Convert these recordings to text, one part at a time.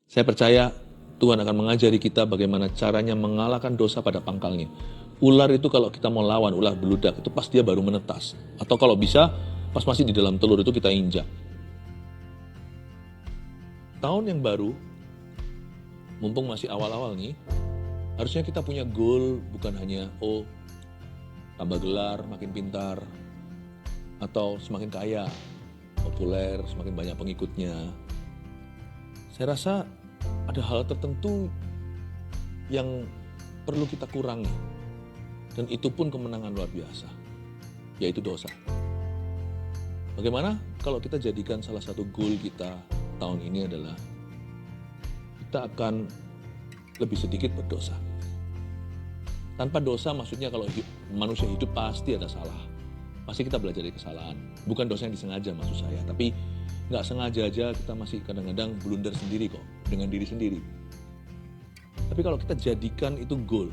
Saya percaya Tuhan akan mengajari kita bagaimana caranya mengalahkan dosa pada pangkalnya. Ular itu kalau kita mau lawan, ular beludak, itu pas dia baru menetas. Atau kalau bisa, pas masih di dalam telur itu kita injak. Tahun yang baru, mumpung masih awal-awal nih, harusnya kita punya goal bukan hanya, tambah gelar, makin pintar, atau semakin kaya, populer, semakin banyak pengikutnya. Saya rasa ada hal tertentu yang perlu kita kurangi. Dan itu pun kemenangan luar biasa, yaitu dosa. Bagaimana kalau kita jadikan salah satu goal kita tahun ini adalah kita akan lebih sedikit berdosa. Tanpa dosa maksudnya kalau manusia hidup pasti ada salah. Pasti kita belajar dari kesalahan. Bukan dosa yang disengaja maksud saya, tapi nggak sengaja aja kita masih kadang-kadang blunder sendiri kok, dengan diri sendiri. Tapi kalau kita jadikan itu goal,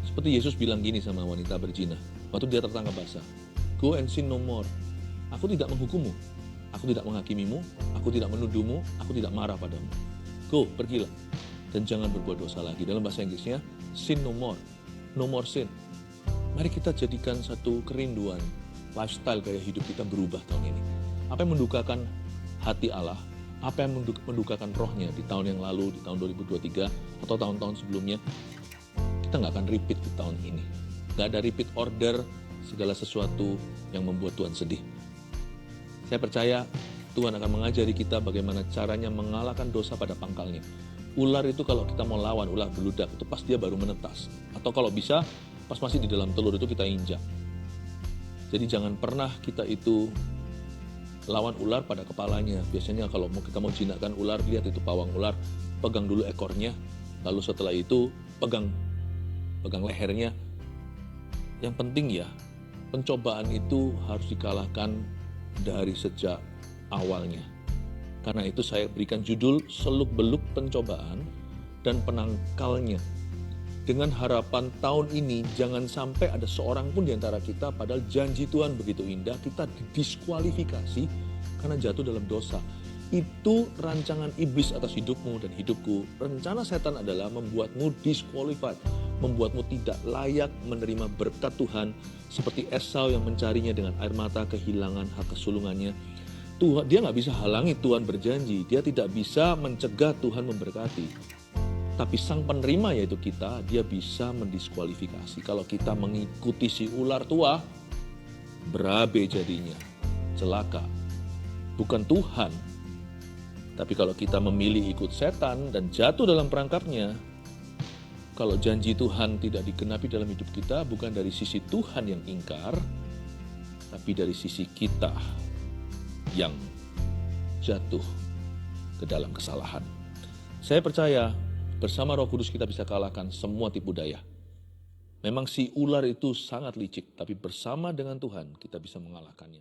seperti Yesus bilang gini sama wanita berzina, waktu dia tertangkap basah, "Go and sin no more." Aku tidak menghukummu, aku tidak menghakimimu, aku tidak menuduhmu, aku tidak marah padamu. Go, pergilah, dan jangan berbuat dosa lagi. Dalam bahasa Inggrisnya, sin no more sin. Mari kita jadikan satu kerinduan, lifestyle gaya hidup kita berubah tahun ini. Apa yang mendukakan hati Allah, apa yang mendukakan rohnya di tahun yang lalu, di tahun 2023, atau tahun-tahun sebelumnya, kita nggak akan repeat di tahun ini. Nggak ada repeat order segala sesuatu yang membuat Tuhan sedih. Saya percaya Tuhan akan mengajari kita bagaimana caranya mengalahkan dosa pada pangkalnya. Ular itu kalau kita mau lawan, ular beludak, itu pas dia baru menetas. Atau kalau bisa, pas masih di dalam telur itu kita injak. Jadi jangan pernah kita itu lawan ular pada kepalanya. Biasanya kalau kita mau jinakkan ular, lihat itu pawang ular, pegang dulu ekornya, lalu setelah itu pegang lehernya. Yang penting ya, pencobaan itu harus dikalahkan dari sejak awalnya. Karena itu saya berikan judul seluk-beluk pencobaan dan penangkalnya. Dengan harapan tahun ini jangan sampai ada seorang pun di antara kita, padahal janji Tuhan begitu indah, kita didiskualifikasi karena jatuh dalam dosa. Itu rancangan iblis atas hidupmu dan hidupku. Rencana setan adalah membuatmu disqualified, membuatmu tidak layak menerima berkat Tuhan, seperti Esau yang mencarinya dengan air mata, kehilangan hak kesulungannya. Dia nggak bisa halangi Tuhan berjanji, dia tidak bisa mencegah Tuhan memberkati. Tapi sang penerima yaitu kita, dia bisa mendiskualifikasi. Kalau kita mengikuti si ular tua, berabe jadinya, celaka. Bukan Tuhan. Tapi kalau kita memilih ikut setan dan jatuh dalam perangkapnya, kalau janji Tuhan tidak digenapi dalam hidup kita, bukan dari sisi Tuhan yang ingkar, tapi dari sisi kita yang jatuh ke dalam kesalahan. Saya percaya bersama Roh Kudus kita bisa kalahkan semua tipu daya. Memang si ular itu sangat licik, tapi bersama dengan Tuhan kita bisa mengalahkannya.